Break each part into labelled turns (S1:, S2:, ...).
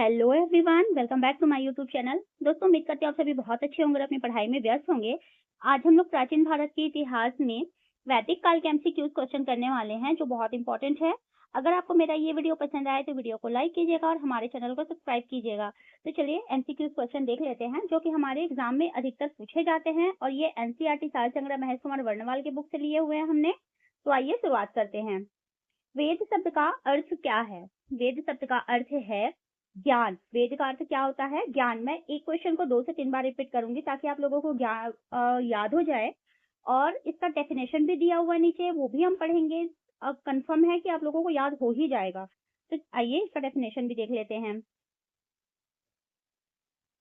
S1: Hello everyone, welcome back to my YouTube channel. दोस्तों, उम्मीद करते हैं आप सभी बहुत अच्छे होंगे और अपनी पढ़ाई में व्यस्त होंगे। आज हम लोग प्राचीन भारत के इतिहास में वैदिक काल के एमसीक्यूज क्वेश्चन करने वाले हैं, जो बहुत इंपॉर्टेंट है। अगर आपको मेरा ये वीडियो पसंद आए तो वीडियो को लाइक कीजिएगा और हमारे चैनल को सब्सक्राइब कीजिएगा। तो चलिए एमसीक्यूज क्वेश्चन देख लेते हैं, जो कि हमारे एग्जाम में अधिकतर पूछे जाते हैं और ये एनसीईआरटी साल संग्रह महेश कुमार वर्णवाल के बुक से लिए हुए हैं हमने। तो आइए शुरुआत करते हैं। वेद शब्द का अर्थ क्या है? वेद शब्द का अर्थ है ज्ञान। वेद का अर्थ क्या होता है? ज्ञान। मैं एक क्वेश्चन को 2 से 3 बार रिपीट करूंगी ताकि आप लोगों को ज्ञान याद हो जाए। और इसका डेफिनेशन भी दिया हुआ है नीचे, वो भी हम पढ़ेंगे। अब कंफर्म है कि आप लोगों को याद हो ही जाएगा। तो आइए इसका डेफिनेशन भी देख लेते हैं।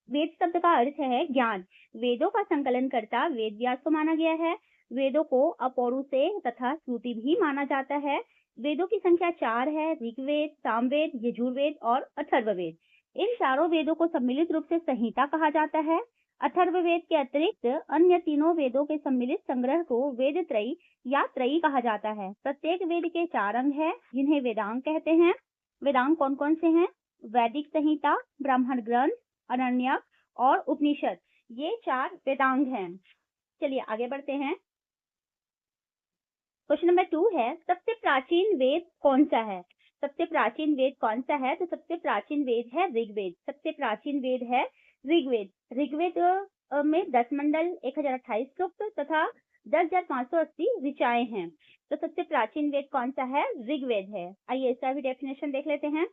S1: वेद शब्द का अर्थ है ज्ञान। वेदों का संकलन करता वेद व्यास को माना गया है। वेदों को अपौरुषेय तथा श्रुति भी माना जाता है। वेदों की संख्या 4 है: ऋग्वेद, सामवेद, यजुर्वेद और अथर्ववेद। इन चारों वेदों को सम्मिलित रूप से संहिता कहा जाता है। अथर्ववेद के अतिरिक्त अन्य तीनों वेदों के सम्मिलित संग्रह को वेद त्रयी या त्रयी कहा जाता है। प्रत्येक वेद के 4 अंग हैं, जिन्हें वेदांग कहते हैं। वेदांग कौन कौन से हैं? वैदिक संहिता, ब्राह्मण ग्रंथ, अरण्यक और उपनिषद, ये 4 वेदांग हैं। चलिए आगे बढ़ते हैं। क्वेश्चन नंबर 2 है, सबसे प्राचीन वेद कौन सा है? सबसे प्राचीन वेद कौन सा है? तो सबसे प्राचीन वेद है ऋग्वेद। सबसे प्राचीन वेद है ऋग्वेद। ऋग्वेद में 10 मंडल, 1028 सूक्त तथा 10,580 ऋचाएं हैं। तो सबसे प्राचीन वेद कौन सा है? ऋग्वेद है। आइए इसका भी डेफिनेशन देख लेते हैं।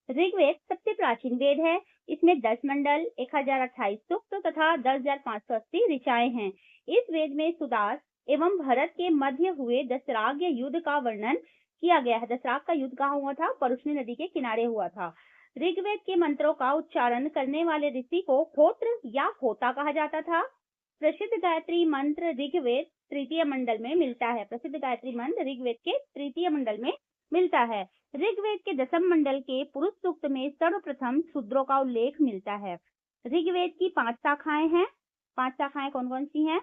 S1: ऋग्वेद सबसे प्राचीन वेद है। इसमें 10 मंडल, 1028 सूक्त तथा 10,580 ऋचाएं हैं। इस वेद में सुदास एवं भरत के मध्य हुए दशराग युद्ध का वर्णन किया गया है। दशराग का युद्ध कहाँ हुआ था? परुष्णी नदी के किनारे हुआ था। ऋग्वेद के मंत्रों का उच्चारण करने वाले ऋषि को होत्र या होता कहा जाता था। प्रसिद्ध गायत्री मंत्र ऋग्वेद तृतीय मंडल में मिलता है। प्रसिद्ध गायत्री मंत्र ऋग्वेद के तृतीय मंडल में मिलता है। ऋग्वेद के 10वें मंडल के पुरुष सूक्त में सर्वप्रथम शूद्रों का उल्लेख मिलता है। ऋग्वेद की 5 शाखाएं हैं। 5 शाखाएं कौन कौन सी हैं?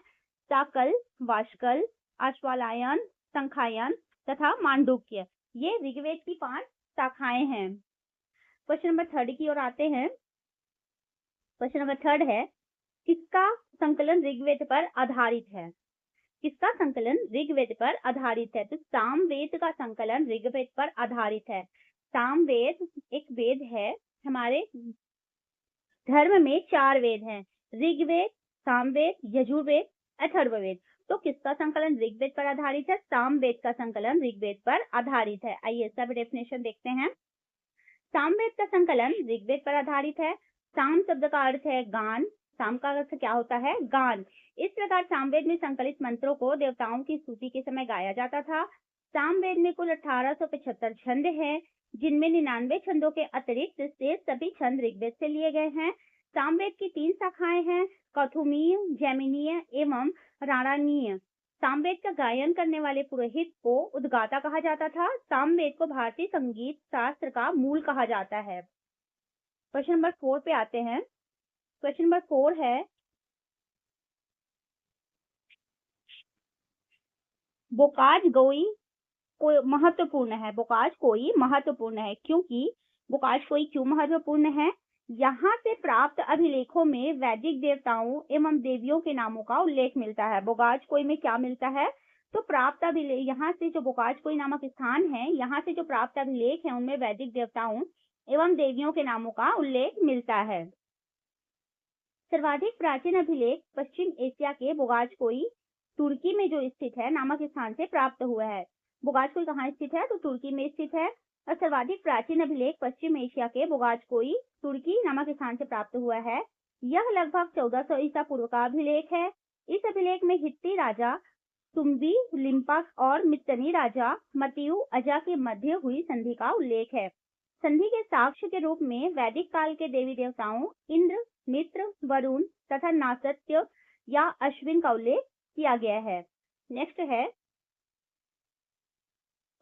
S1: साकल, वाष्कल, आश्वालायन, संखायन तथा मांडुक्य। ये ऋग्वेद की 5 शाखाएं हैं। क्वेश्चन नंबर 3 की ओर आते हैं। क्वेश्चन नंबर 3 है, किसका संकलन ऋग्वेद पर आधारित है? किसका संकलन ऋग्वेद पर आधारित है? तो सामवेद का संकलन ऋग्वेद पर आधारित है। सामवेद एक वेद है। हमारे धर्म में 4 वेद हैं: ऋग्वेद, सामवेद, यजुर्वेद, अथर्ववेद। तो किसका संकलन ऋग्वेद पर आधारित है? सामवेद का संकलन ऋग्वेद पर आधारित है। आइए इसका भी डेफिनेशन देखते हैं। सामवेद का संकलन ऋग्वेद पर आधारित है। साम शब्द का अर्थ है गान। साम का अर्थ क्या होता है? गान। इस प्रकार सामवेद में संकलित मंत्रों को देवताओं की स्तुति के समय गाया जाता था। सामवेद में कुल 1875 छंद हैं, जिनमें 99 छंदों के अतिरिक्त शेष सभी छंद ऋग्वेद से लिए गए हैं। सामवेद की 3 शाखाएं हैं: कौथुमीय, जैमिनीय एवं राणानीय। सामवेद का गायन करने वाले पुरोहित को उद्गाता कहा जाता था। सामवेद को भारतीय संगीत शास्त्र का मूल कहा जाता है। क्वेश्चन नंबर 4 पे आते हैं। क्वेश्चन नंबर 4 है, बोकाज गोई को महत्वपूर्ण है। बोकाज कोई महत्वपूर्ण है, क्योंकि बोकाज कोई क्यों महत्वपूर्ण है? यहाँ से प्राप्त अभिलेखों में वैदिक देवताओं एवं देवियों के नामों का उल्लेख मिलता है। बोकाज कोई में क्या मिलता है? तो प्राप्त अभिलेख, यहाँ से जो बोकाज कोई नामक स्थान है, यहाँ से जो प्राप्त अभिलेख है, उनमें वैदिक देवताओं एवं देवियों के नामों का उल्लेख मिलता है। सर्वाधिक प्राचीन अभिलेख पश्चिम एशिया के बोगाजकोई तुर्की में जो स्थित है नामक स्थान से प्राप्त हुआ है। बोगाजकोई कहाँ स्थित है? तो तुर्की में स्थित है। और सर्वाधिक प्राचीन अभिलेख पश्चिम एशिया के बोगाजकोई तुर्की नामक स्थान से प्राप्त हुआ है। यह लगभग 1400 ईसा पूर्व का अभिलेख है। इस अभिलेख में हित्ती राजा तुम्बी लिम्पक और मित्तनी राजा मतियु अजा के मध्य हुई संधि का उल्लेख है। संधि के साक्ष्य के रूप में वैदिक काल के देवी देवताओं इंद्र, मित्र, वरुण तथा नासत्य या अश्विन का उल्लेख किया गया है। नेक्स्ट है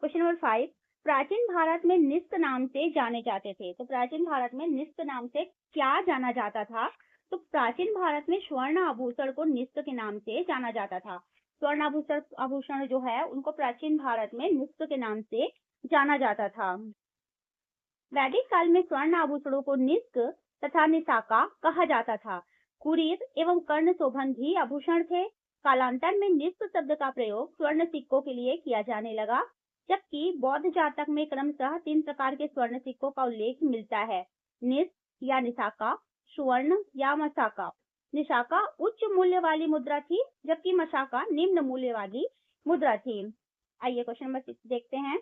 S1: क्वेश्चन नंबर 5, प्राचीन भारत में निस्त नाम से जाने जाते थे। तो प्राचीन भारत में निस्त नाम से क्या जाना जाता था? तो प्राचीन भारत में स्वर्ण आभूषण को निस्त के नाम से जाना जाता था। स्वर्ण आभूषण जो है उनको प्राचीन भारत में निस्त के नाम से जाना जाता था। वैदिक काल में स्वर्ण आभूषणों को निष्क तथा निशाका कहा जाता था। कुरीर एवं कर्ण शोभन भी आभूषण थे। कालांतर में निष्क शब्द का प्रयोग स्वर्ण सिक्कों के लिए किया जाने लगा, जबकि बौद्ध जातक में क्रमशः 3 प्रकार के स्वर्ण सिक्कों का उल्लेख मिलता है, निष्क या निशाका, सुवर्ण या मशाका। निशाका उच्च मूल्य वाली मुद्रा थी, जबकि मशाका निम्न मूल्य वाली मुद्रा थी। आइए क्वेश्चन नंबर 6 देखते हैं।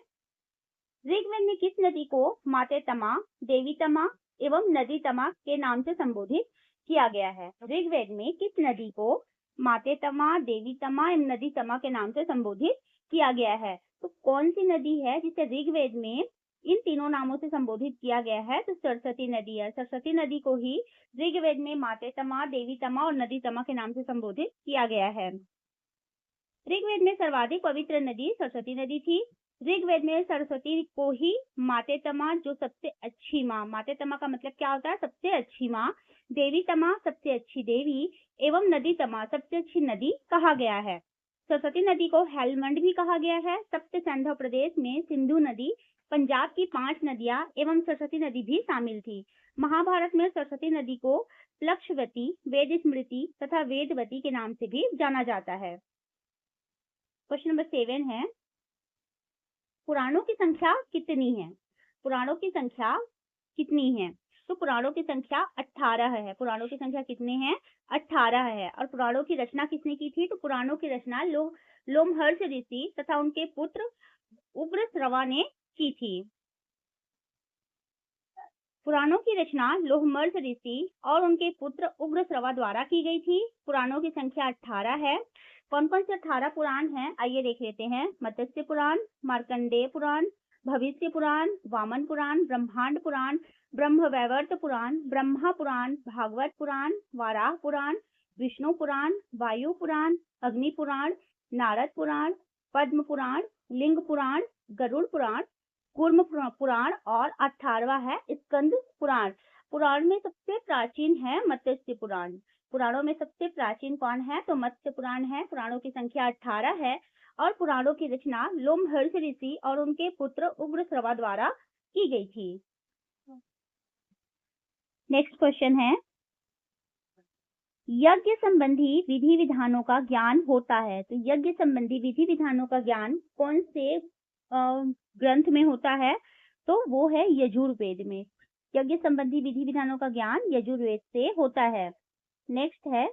S1: ऋग्वेद में किस नदी को माते तमा, देवी तमा एवं नदी तमा के नाम से संबोधित किया गया है? ऋग्वेद में किस नदी को माते तमा, देवी तमा एवं नदी तमा के नाम से संबोधित किया गया है? तो कौन सी नदी है जिसे ऋग्वेद में इन तीनों नामों से संबोधित किया गया है? तो सरस्वती नदी है। सरस्वती नदी को ही ऋग्वेद में माते तमा, देवी तमा और नदी तमा के नाम से संबोधित किया गया है। ऋग्वेद में सर्वाधिक पवित्र नदी सरस्वती नदी थी। ऋग्वेद में सरस्वती को ही माते तमा, जो सबसे अच्छी माँ, माते तमा का मतलब क्या होता है? सबसे अच्छी माँ, देवी तमा सबसे अच्छी देवी एवं नदी तमा सबसे अच्छी नदी कहा गया है। सरस्वती नदी को हेलमंड भी कहा गया है। सप्त सिंधु प्रदेश में सिंधु नदी, पंजाब की 5 नदियां एवं सरस्वती नदी भी शामिल थी। महाभारत में सरस्वती नदी को प्लक्षवती, वेद स्मृति तथा वेदवती के नाम से भी जाना जाता है। क्वेश्चन नंबर 7 है, पुराणों की संख्या कितनी है? पुराणों की संख्या कितनी है? तो पुराणों की संख्या 18 है। पुराणों की संख्या कितने हैं? 18 है। और पुराणों की रचना किसने की थी? तो पुराणों की रचना लोमहर्ष ऋषि तथा उनके पुत्र उग्रश्रवा ने की थी। पुराणों की रचना लोमहर्ष ऋषि और उनके पुत्र उग्रश्रवा द्वारा की गई थी। पुराणों की संख्या 18 है। कौन कौन से 18 पुराण हैं? आइए देख लेते हैं। मत्स्य पुराण, मार्कंडेय पुराण, भविष्य पुराण, वामन पुराण, ब्रह्मांड पुराण, ब्रह्मवैवर्त पुराण, ब्रह्मा पुराण, भागवत पुराण, वाराह पुराण, विष्णु पुराण, वायु पुराण, अग्नि पुराण, नारद पुराण, पद्म पुराण, लिंग पुराण, गरुड़ पुराण, कूर्म पुराण और 18वां है स्कंद पुराण। पुराण में सबसे प्राचीन है मत्स्य पुराण। पुराणों में सबसे प्राचीन कौन है? तो मत्स्य पुराण है। पुराणों की संख्या 18 है और पुराणों की रचना लोमहर्ष ऋषि और उनके पुत्र उग्रश्रवा द्वारा की गई थी। नेक्स्ट क्वेश्चन है, यज्ञ संबंधी विधि विधानों का ज्ञान होता है। तो यज्ञ संबंधी विधि विधानों का ज्ञान कौन से ग्रंथ में होता है? तो वो है यजुर्वेद में। यज्ञ संबंधी विधि विधानों का ज्ञान यजुर्वेद से होता है। नेक्स्ट है,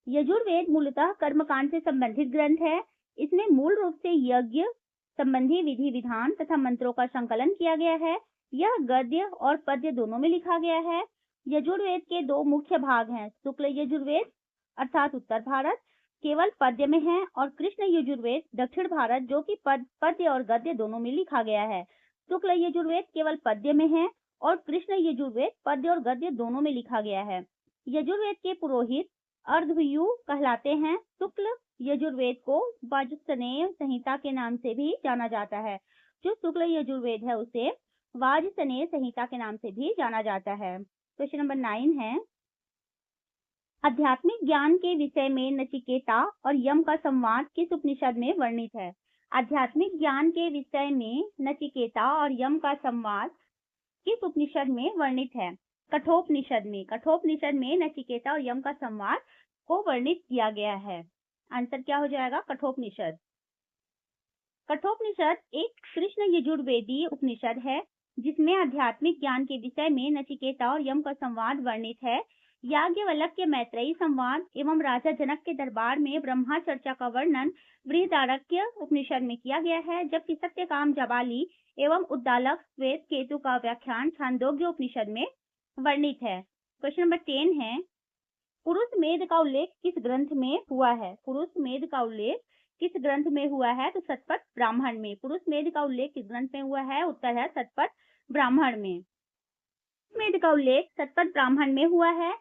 S1: यजुर्वेद मूलतः कर्मकांड से संबंधित ग्रंथ है। इसमें मूल रूप से यज्ञ संबंधी विधि विधान तथा मंत्रों का संकलन किया गया है। यह गद्य और पद्य दोनों में लिखा गया है। यजुर्वेद के 2 मुख्य भाग हैं, शुक्ल यजुर्वेद अर्थात उत्तर भारत केवल पद्य में है और कृष्ण यजुर्वेद दक्षिण भारत जो कि पद्य और गद्य दोनों में लिखा गया है। शुक्ल यजुर्वेद केवल पद्य में है और कृष्ण यजुर्वेद पद्य और गद्य दोनों में लिखा गया है। यजुर्वेद के पुरोहित अर्धव्यु कहलाते हैं। शुक्ल यजुर्वेद को वाजसनेय संहिता के नाम से भी जाना जाता है। जो शुक्ल यजुर्वेद है उसे वाजसनेय संहिता के नाम से भी जाना जाता है। क्वेश्चन नंबर 9 है, आध्यात्मिक ज्ञान के विषय में नचिकेता और यम का संवाद किस उपनिषद में वर्णित है? आध्यात्मिक ज्ञान के विषय में नचिकेता और यम का संवाद किस उपनिषद में वर्णित है? कठोपनिषद में। कठोपनिषद में नचिकेता और यम का संवाद को वर्णित किया गया है। आंसर क्या हो जाएगा? कठोपनिषद। कठोपनिषद एक कृष्ण यजुर्वेदीय उपनिषद है जिसमें आध्यात्मिक ज्ञान के विषय में नचिकेता और यम का संवाद वर्णित है। याज्ञवल्क्य मैत्रेयी संवाद एवं राजा जनक के दरबार में ब्रह्मा चर्चा का वर्णन बृहदारण्यक उपनिषद में किया गया है, जबकि सत्यकाम जबाली एवं उद्दालक श्वेत केतु का व्याख्यान छांदोग्य उपनिषद में वर्णित है। क्वेश्चन नंबर 10 है, पुरुष मेध का उल्लेख किस ग्रंथ में हुआ है? पुरुष मेध का उल्लेख किस ग्रंथ में हुआ है? तो शतपथ ब्राह्मण में। पुरुष मेध का उल्लेख किस ग्रंथ में हुआ है? उत्तर है शतपथ ब्राह्मण में। मेध का उल्लेख शतपथ ब्राह्मण में हुआ है।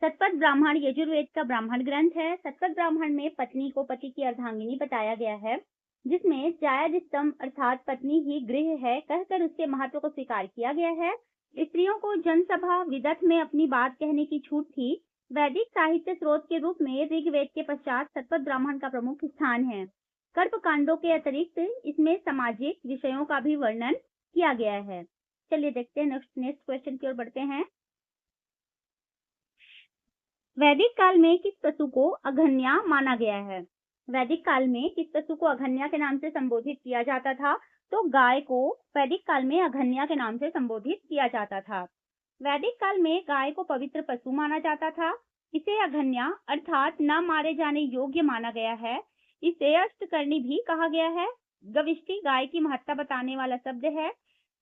S1: शतपथ ब्राह्मण यजुर्वेद का ब्राह्मण ग्रंथ है। शतपथ ब्राह्मण में पत्नी को पति की अर्धांगिनी बताया गया है, जिसमें जायज स्तंभ अर्थात पत्नी ही गृह है कहकर उसके महत्व को स्वीकार किया गया है। स्त्रियों को जनसभा विदथ में अपनी बात कहने की छूट थी। वैदिक साहित्य स्रोत के रूप में ऋग्वेद के पश्चात शतपथ ब्राह्मण का प्रमुख स्थान है। कर्म कांडों के अतिरिक्त इसमें सामाजिक विषयों का भी वर्णन किया गया है। चलिए देखते हैं नेक्स्ट क्वेश्चन की ओर बढ़ते हैं। वैदिक काल में किस पशु को अघन्या माना गया है? वैदिक काल में किस पशु को अघन्या के नाम से संबोधित किया जाता था? तो गाय को वैदिक काल में अघन्या के नाम से संबोधित किया जाता था। वैदिक काल में गाय को पवित्र पशु माना जाता था। इसे अघन्या अर्थात न मारे जाने योग्य माना गया है। इसे अष्टकर्णी भी कहा गया है। गविष्ठी गाय की महत्ता बताने वाला शब्द है।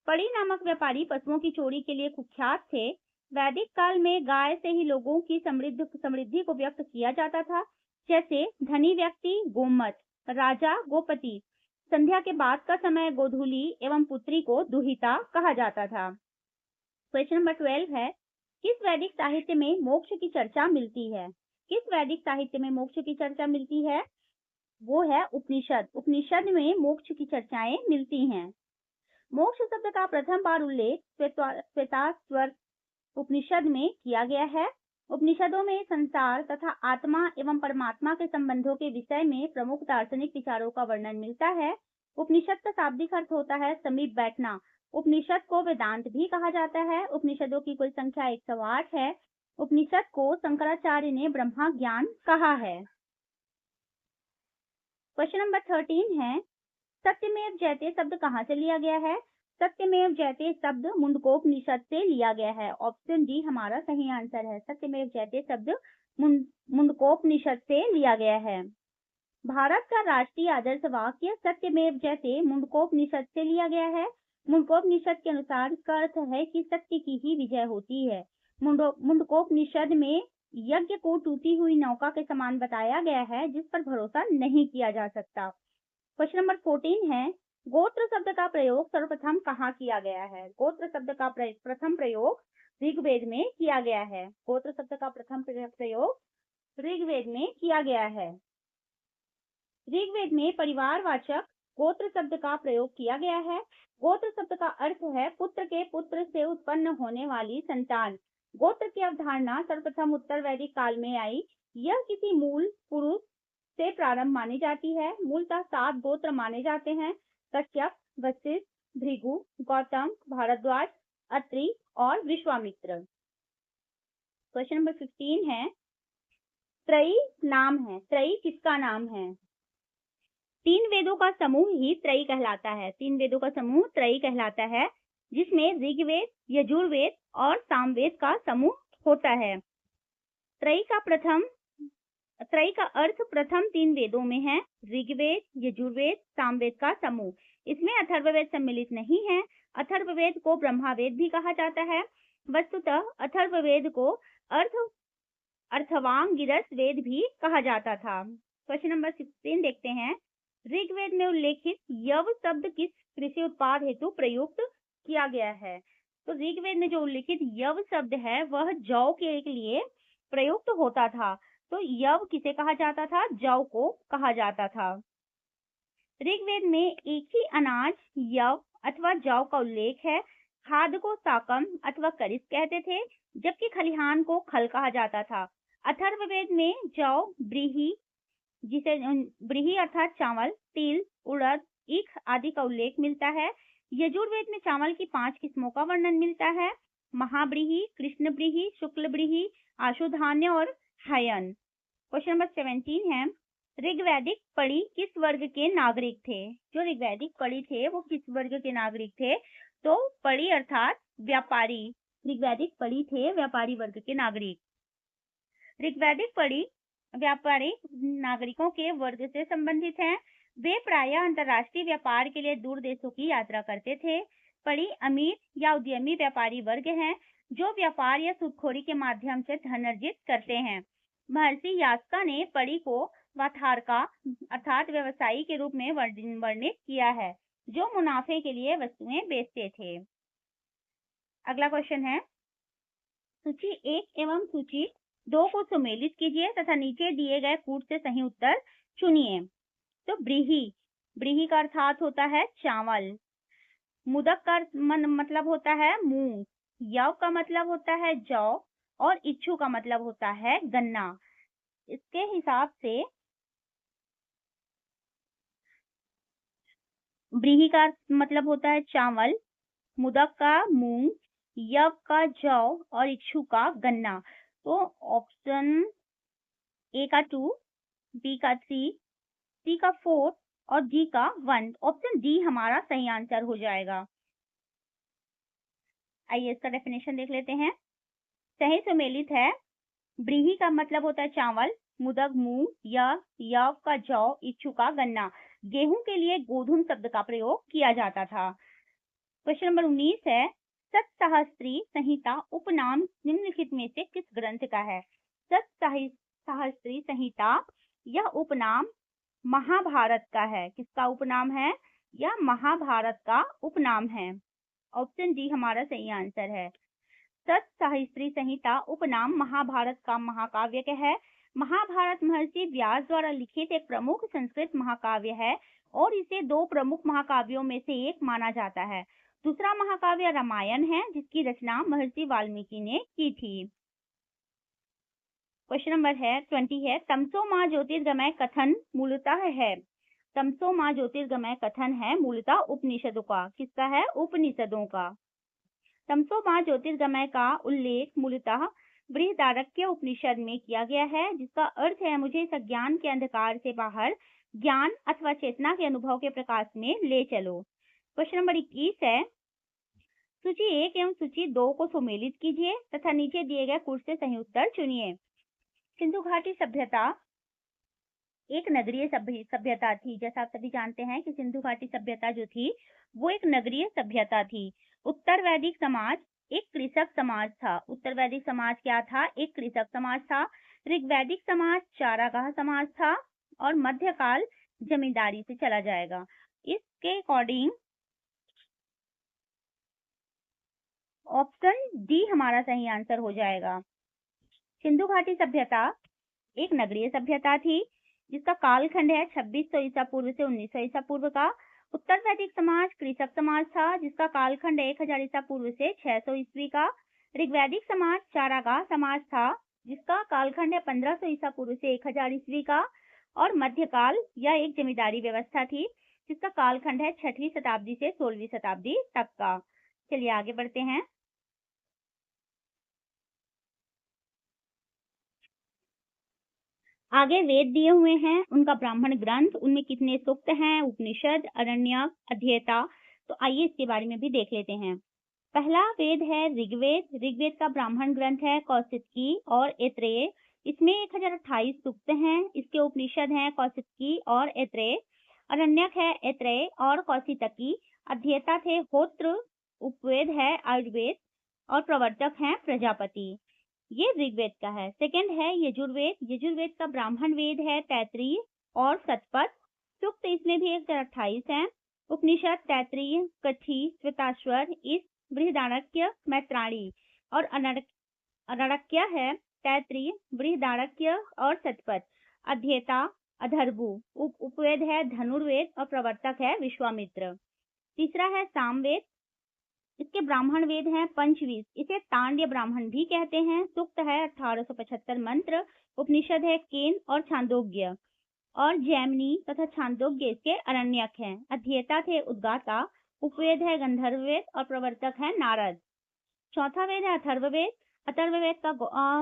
S1: पड़ी नामक व्यापारी पशुओं की चोरी के लिए कुख्यात थे। वैदिक काल में गाय से ही लोगों की समृद्धि को व्यक्त किया जाता था। जैसे धनी व्यक्ति गोमत, राजा गोपति। संध्या के बाद का समय गोधूली एवं पुत्री को दुहिता कहा जाता था। क्वेश्चन नंबर 12 है, किस वैदिक साहित्य में मोक्ष की चर्चा मिलती है? किस वैदिक साहित्य में मोक्ष की चर्चा मिलती है? वो है उपनिषद। उपनिषद में मोक्ष की चर्चाएं मिलती हैं। मोक्ष शब्द का प्रथम बार उल्लेख श्वेताश्वर उपनिषद में किया गया है। उपनिषदों में संसार तथा आत्मा एवं परमात्मा के संबंधों के विषय में प्रमुख दार्शनिक विचारों का वर्णन मिलता है। उपनिषद का शाब्दिक अर्थ होता है समीप बैठना। उपनिषद को वेदांत भी कहा जाता है। उपनिषदों की कुल संख्या 108 है। उपनिषद को शंकराचार्य ने ब्रह्मा ज्ञान कहा है। क्वेश्चन नंबर 13 है, सत्यमेव जयते शब्द कहाँ से लिया गया है? सत्यमेव जयते शब्द मुंडकोपनिषद से लिया गया है। ऑप्शन डी हमारा सही आंसर है। सत्यमेव जयते शब्द मुंडकोपनिषद से लिया गया है। भारत का राष्ट्रीय आदर्श वाक्य सत्यमेव जयते मुंडकोपनिषद से लिया गया है। मुंडकोपनिषद के अनुसार इसका अर्थ है कि सत्य की ही विजय होती है। मुंडकोपनिषद में यज्ञ को टूटी हुई नौका के समान बताया गया है जिस पर भरोसा नहीं किया जा सकता। क्वेश्चन नंबर 14 है, गोत्र शब्द का प्रयोग सर्वप्रथम कहाँ किया गया है? गोत्र शब्द का प्रथम प्रयोग ऋग्वेद में किया गया है। गोत्र शब्द का प्रथम प्रयोग ऋग्वेद में किया गया है। ऋग्वेद में परिवारवाचक गोत्र शब्द का प्रयोग किया गया है। गोत्र शब्द का अर्थ है पुत्र के पुत्र से उत्पन्न होने वाली संतान। गोत्र की अवधारणा सर्वप्रथम उत्तर वैदिक काल में आई। यह किसी मूल पुरुष से प्रारंभ मानी जाती है। मूलतः 7 गोत्र माने जाते हैं: कश्यप, वशिष्ठ, भृगु, गौतम, भारद्वाज, अत्रि और विश्वामित्र। क्वेश्चन नंबर 15 है, त्रयी नाम है। त्रयी किसका नाम है? 3 वेदों का समूह ही त्रयी कहलाता है। 3 वेदों का समूह त्रयी कहलाता है, जिसमें ऋग्वेद, यजुर्वेद और सामवेद का समूह होता है। त्रयी का अर्थ प्रथम 3 वेदों में है: ऋग्वेद, यजुर्वेद, सामवेद का समूह। इसमें अथर्ववेद सम्मिलित नहीं है। अथर्ववेद को ब्रह्मवेद भी कहा जाता है। वस्तुतः अथर्ववेद को अर्थवांगिरस वेद भी कहा जाता था। क्वेश्चन नंबर 16 देखते हैं, ऋग्वेद में उल्लेखित यव शब्द किस कृषि उत्पाद हेतु प्रयुक्त किया गया है? तो ऋग्वेद में जो उल्लेखित यव शब्द है वह जौ के लिए प्रयुक्त होता था। तो यव किसे कहा जाता था? जौ को कहा जाता था। ऋग्वेद में एक ही अनाज यव अथवा जौ का उल्लेख है। खाद को साकम अथवा करिस कहते थे, जबकि खलिहान को खल कहा जाता था। अथर्ववेद में जौ, ब्रीही अर्थात चावल, तिल, उड़द, ईख आदि का उल्लेख मिलता है। यजुर्वेद में चावल की 5 किस्मों का वर्णन मिलता है: महाब्रीही, कृष्ण ब्रीही, शुक्ल ब्रीही, आशुधान्य और हयन। क्वेश्चन नंबर 17 है, ऋग्वैदिक पढ़ी किस वर्ग के नागरिक थे? जो ऋग्वैदिक पढ़ी थे वो किस वर्ग के नागरिक थे? तो पढ़ी अर्थात व्यापारी। ऋग्वैदिक पढ़ी थे व्यापारी वर्ग के नागरिक। ऋग्वैदिक पढ़ी व्यापारी नागरिकों के वर्ग से संबंधित हैं। वे प्रायः अंतर्राष्ट्रीय व्यापार के लिए दूर देशों की यात्रा करते थे। पढ़ी अमीर या उद्यमी व्यापारी वर्ग हैं जो व्यापार या सूदखोरी के माध्यम से धन अर्जित करते हैं। महर्षि यास्का ने पढ़ी को वाथारका अर्थात व्यवसायी के रूप में वर्णित किया है, जो मुनाफे के लिए वस्तुएं बेचते थे। अगला क्वेश्चन है, सूची 1 एवं सूची 2 को सम्मिलित कीजिए तथा नीचे दिए गए कूट से सही उत्तर चुनिए। तो ब्रीही का अर्थात होता है चावल। मुदक का मतलब होता है मूंग। यव का मतलब होता है जौ और इच्छु का मतलब होता है गन्ना। इसके हिसाब से ब्रीही का मतलब होता है चावल, मुदक का मूंग, यव का जौ और इक्षु का गन्ना। तो ऑप्शन ए का 2, बी का 3, सी का 4 और डी का 1। ऑप्शन डी हमारा सही आंसर हो जाएगा। आइए इसका डेफिनेशन देख लेते हैं। सही सुमेलित है। ब्रीही का मतलब होता है चावल, मुदक मूंग, यव का जौ, इक्षु का गन्ना। गेहूं के लिए गोधूम शब्द का प्रयोग किया जाता था। क्वेश्चन नंबर 19 है, सतसहस्त्री संहिता उपनाम निम्नलिखित में से किस ग्रंथ का है? सतसहस्त्री संहिता यह उपनाम महाभारत का है। किसका उपनाम है? यह महाभारत का उपनाम है। ऑप्शन डी हमारा सही आंसर है। सतसहस्त्री संहिता उपनाम महाभारत का महाकाव्य है। महाभारत महर्षि व्यास द्वारा लिखित एक प्रमुख संस्कृत महाकाव्य है और इसे 2 प्रमुख महाकाव्यों में से एक माना जाता है। दूसरा महाकाव्य रामायण है, जिसकी रचना महर्षि वाल्मीकि ने की थी। क्वेश्चन नंबर 20 है, तमसो मां ज्योतिर्गमय कथन मूलतः है। तमसो मां ज्योतिर्गमय कथन है मूलतः उपनिषदों का। किसका है? उपनिषदों का। तमसो मां ज्योतिर्गमय का उल्लेख मूलतः बृहदारण्यक उपनिषद में किया गया है, जिसका अर्थ है मुझे इस अज्ञान के अंधकार से बाहर ज्ञान अथवा चेतना के अनुभव के प्रकाश में ले चलो। क्वेश्चन नंबर 21 है, सूची 1 एवं सूची 2 को सुमेलित कीजिए तथा नीचे दिए गए कुछ से सही उत्तर चुनिए। सिंधु घाटी सभ्यता एक नगरीय सभ्यता थी। जैसा आप सभी जानते हैं कि सिंधु घाटी सभ्यता जो थी वो एक नगरीय सभ्यता थी। उत्तर वैदिक समाज एक कृषक समाज था। उत्तर वैदिक समाज क्या था? एक कृषक समाज था। ऋग्वैदिक समाज चारागाह समाज था और मध्यकाल जमींदारी से चला जाएगा। इसके अकॉर्डिंग ऑप्शन डी हमारा सही आंसर हो जाएगा। सिंधु घाटी सभ्यता एक नगरीय सभ्यता थी, जिसका कालखंड है 2600 ईसा पूर्व से 1900 ईसा पूर्व का। उत्तर वैदिक समाज कृषक समाज था, जिसका कालखंड 1000 ईसा पूर्व से 600 ईस्वी का। ऋग्वैदिक समाज चारागाह समाज था, जिसका कालखंड है 1500 ईसा पूर्व से 1000 ईस्वी का। और मध्यकाल यह एक जमींदारी व्यवस्था थी, जिसका कालखंड है 6वीं शताब्दी से 16वीं शताब्दी तक का। चलिए आगे बढ़ते हैं। आगे वेद दिए हुए हैं, उनका ब्राह्मण ग्रंथ, उनमें कितने सूक्त हैं, उपनिषद, अरण्यक, अध्येता। तो आइए इसके बारे में भी देख लेते हैं। पहला वेद है ऋग्वेद। ऋग्वेद का ब्राह्मण ग्रंथ है कौशिकी और ऐत्रेय। इसमें 1028 सूक्त हैं। इसके उपनिषद हैं कौशिकी और ऐत्रेय। अरण्यक है ऐत्रेय और कौशिकी। अध्येता थे होत्र। उपवेद है आयुर्वेद और प्रवर्तक हैं प्रजापति। ये ऋग्वेद का है। सेकंड है यजुर्वेद। यजुर्वेद का ब्राह्मण वेद है तैत्तिरीय और शतपथ। सूक्त इसमें भी 1028 हैं। उपनिषद तैत्तिरीय, कठी, श्वेताश्वर, इस, बृहदारण्यक, मैत्राणी और अरण्यक है तैत्तिरीय, बृहदारण्यक और शतपथ। अध्येता अथर्वु। उपवेद है धनुर्वेद और प्रवर्तक है विश्वामित्र। तीसरा है सामवेद। इसके ब्राह्मण वेद हैं पंचवीस। इसे तांड्य ब्राह्मण भी कहते हैं। सूक्त है 1875 मंत्र। उपनिषद है केन और छांदोग्य और जैमिनी तथा छांदोग्य इसके अरण्यक हैं। अध्येता थे उद्गाता। उपवेद है गंधर्ववेद और प्रवर्तक है नारद। चौथा वेद है अथर्ववेद। अथर्ववेद का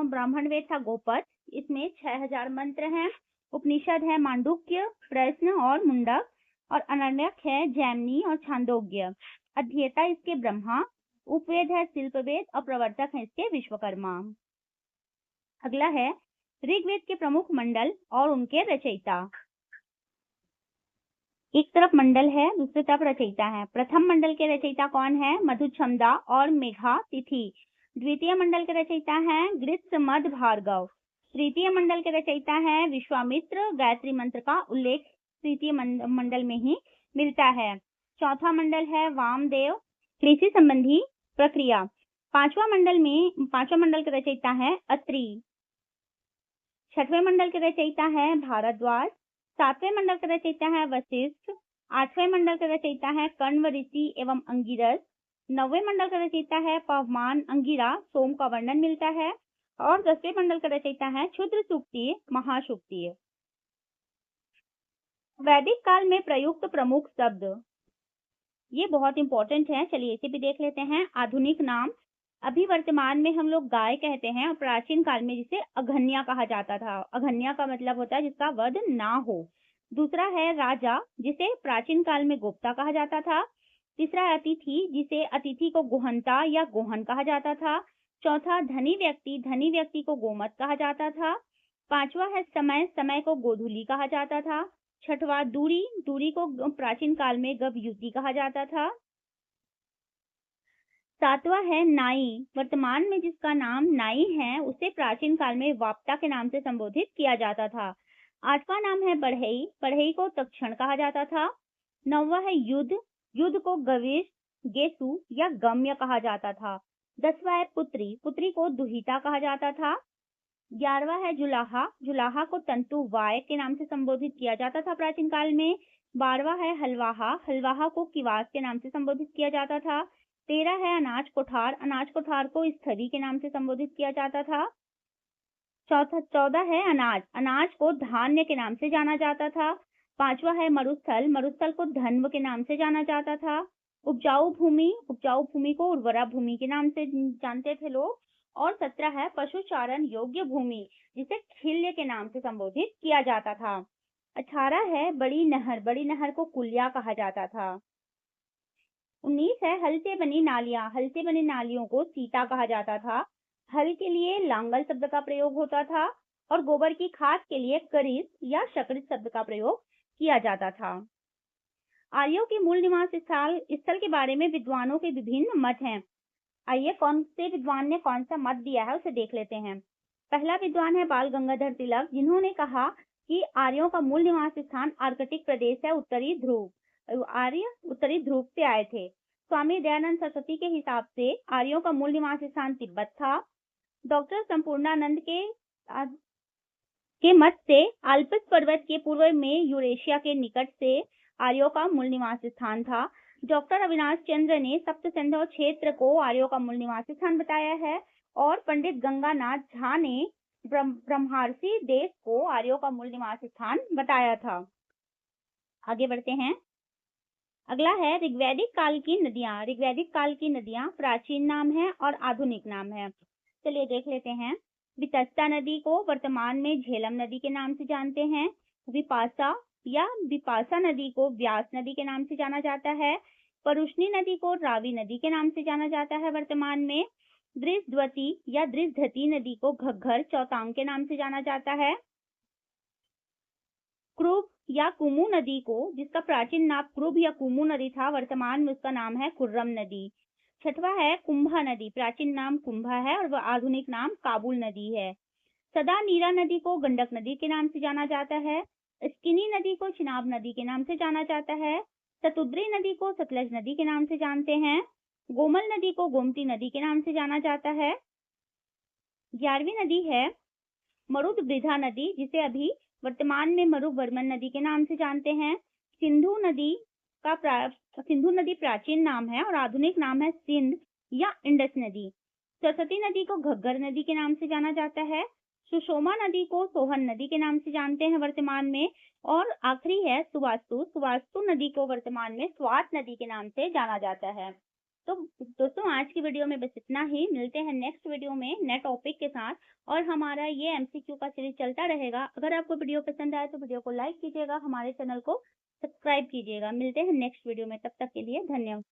S1: ब्राह्मण वेद था गोपद। इसमें 6000 मंत्र हैं। उपनिषद है मांडुक्य, प्रश्न और मुंडक और अरण्यक है जैमिनी और छांदोग्य। अध्येता इसके ब्रह्मा। उपवेद है शिल्पवेद और प्रवर्तक है इसके विश्वकर्मा। अगला है ऋग्वेद के प्रमुख मंडल और उनके रचयिता। एक तरफ मंडल है, दूसरी तरफ रचयिता है। प्रथम मंडल के रचयिता कौन है? मधुछंदा और मेघा तिथि। द्वितीय मंडल के रचयिता हैं ग्रीष्म मद भार्गव। तृतीय मंडल के रचयिता हैं विश्वामित्र। गायत्री मंत्र का उल्लेख तृतीय मंडल में ही मिलता है। चौथा मंडल है वामदेव, कृषि संबंधी प्रक्रिया। पांचवा मंडल के रचयिता है अत्रि। छठवें मंडल के रचयिता है भारद्वाज। सातवें मंडल के रचयिता है वशिष्ठ। आठवें मंडल के रचयिता है कण्व ऋषि एवं अंगिरस। नौवें मंडल का रचयिता है पवमान अंगिरा, सोम का वर्णन मिलता है। और 10वें मंडल का रचयिता है क्षुद्र सूक्ति, महासूक्ति। वैदिक काल में प्रयुक्त प्रमुख शब्द। ये बहुत इंपॉर्टेंट है, चलिए इसे भी देख लेते हैं। आधुनिक नाम, अभी वर्तमान में हम लोग गाय कहते हैं और प्राचीन काल में जिसे अघन्या कहा जाता था। अघन्या का मतलब होता है जिसका वध ना हो। दूसरा है राजा, जिसे प्राचीन काल में गोप्ता कहा जाता था। तीसरा है अतिथि, जिसे अतिथि को गोहंता या गोहन कहा जाता था। चौथा धनी व्यक्ति को गोमत कहा जाता था। पांचवा है समय, समय को गोधूली कहा जाता था। छठवां दूरी, दूरी को प्राचीन काल में गवयुति कहा जाता था। सातवां है नाई, वर्तमान में जिसका नाम नाई है उसे प्राचीन काल में वाप्ता के नाम से संबोधित किया जाता था। आठवां नाम है बढ़ई, बढ़ई को तक्षण कहा जाता था। नौवां है युद्ध, युद्ध को गविश, गेसु या गम्य कहा जाता था। 10वां है पुत्री, पुत्री को दुहिता कहा जाता था। 11वां है जुलाहा, जुलाहा को तंतु वाय के नाम से संबोधित किया जाता था प्राचीन काल में। 12वां है हलवाहा, हलवाहा को किवास के नाम से संबोधित किया जाता था। 13 है अनाज कोठार, अनाज कोठार को स्थवी के नाम से संबोधित किया जाता था। 14 है अनाज, अनाज को धान्य के नाम से जाना जाता था। 5वां है मरुस्थल, मरुस्थल को धन्व के नाम से जाना जाता था। उपजाऊ भूमि, उपजाऊ भूमि को उर्वरा भूमि के नाम से जानते थे लोग। और 17 है पशुचारण योग्य भूमि, जिसे खिल्य के नाम से संबोधित किया जाता था। 18 है बड़ी नहर, बड़ी नहर को कुलिया कहा जाता था। 19 है हल से बनी नालियां, हल से बनी नालियों को सीता कहा जाता था। हल के लिए लांगल शब्द का प्रयोग होता था और गोबर की खाद के लिए करिस या शकरित शब्द का प्रयोग किया जाता था। आर्यों के मूल निवास स्थल के बारे में विद्वानों के विभिन्न मत हैं। आइए कौन से विद्वान ने कौन सा मत दिया है उसे देख लेते हैं। पहला विद्वान है बाल गंगाधर तिलक, जिन्होंने कहा कि आर्यों का मूल निवास स्थान आर्कटिक प्रदेश है, उत्तरी ध्रुव। आर्य उत्तरी ध्रुव से आए थे। स्वामी दयानंद सरस्वती के हिसाब से आर्यों का मूल निवास स्थान तिब्बत था। डॉक्टर संपूर्णानंद के मत से आल्प्स पर्वत के पूर्व में यूरेशिया के निकट से आर्यों का मूल निवास स्थान था। डॉक्टर अविनाश चंद्र ने सप्त सिंधु क्षेत्र को आर्यों का मूल निवास स्थान बताया है और पंडित गंगानाथ झा ने ब्रह्मारसी देश को आर्यों का मूल निवास स्थान बताया था। आगे बढ़ते हैं। अगला है ऋग्वैदिक काल की नदियां। ऋग्वैदिक काल की नदियां प्राचीन नाम है और आधुनिक नाम है। चलिए देख लेते हैं। वितस्ता नदी को वर्तमान में झेलम नदी के नाम से जानते हैं। विपासा नदी को व्यास नदी के नाम से जाना जाता है। परुष्णी नदी को रावी नदी के नाम से जाना जाता है वर्तमान में। दृष्टवती या दृष्टधती नदी को घग्घर चौतांग के नाम से जाना जाता है। क्रुब या कुमू नदी को, जिसका प्राचीन नाम क्रुब या कुमू नदी था, वर्तमान में उसका नाम है खुर्रम नदी। 6वां है कुंभा नदी, प्राचीन नाम कुंभा है और वह आधुनिक नाम काबुल नदी है। सदा नीरा नदी को गंडक नदी के नाम से जाना जाता है। स्किनी नदी को चिनाब नदी के नाम से जाना जाता है। सतुद्री नदी को सतलज नदी के नाम से जानते हैं। गोमल नदी को गोमती नदी के नाम से जाना जाता है। 11वीं नदी है मरुदवृधा नदी, जिसे अभी वर्तमान में मरुवर्मन नदी के नाम से जानते हैं। सिंधु नदी प्राचीन नाम है और आधुनिक नाम है सिंध या इंडस नदी। सरस्वती नदी को घग्गर नदी के नाम से जाना जाता है। सुषोमा नदी को सोहन नदी के नाम से जानते हैं वर्तमान में। और आखिरी है सुवास्तु नदी को वर्तमान में स्वात नदी के नाम से जाना जाता है। तो दोस्तों आज की वीडियो में बस इतना ही। मिलते हैं नेक्स्ट वीडियो में नए टॉपिक के साथ और हमारा ये एमसीक्यू का सीरीज चलता रहेगा। अगर आपको वीडियो पसंद आए तो वीडियो को लाइक कीजिएगा, हमारे चैनल को सब्सक्राइब कीजिएगा। मिलते हैं नेक्स्ट वीडियो में, तब तक के लिए धन्यवाद।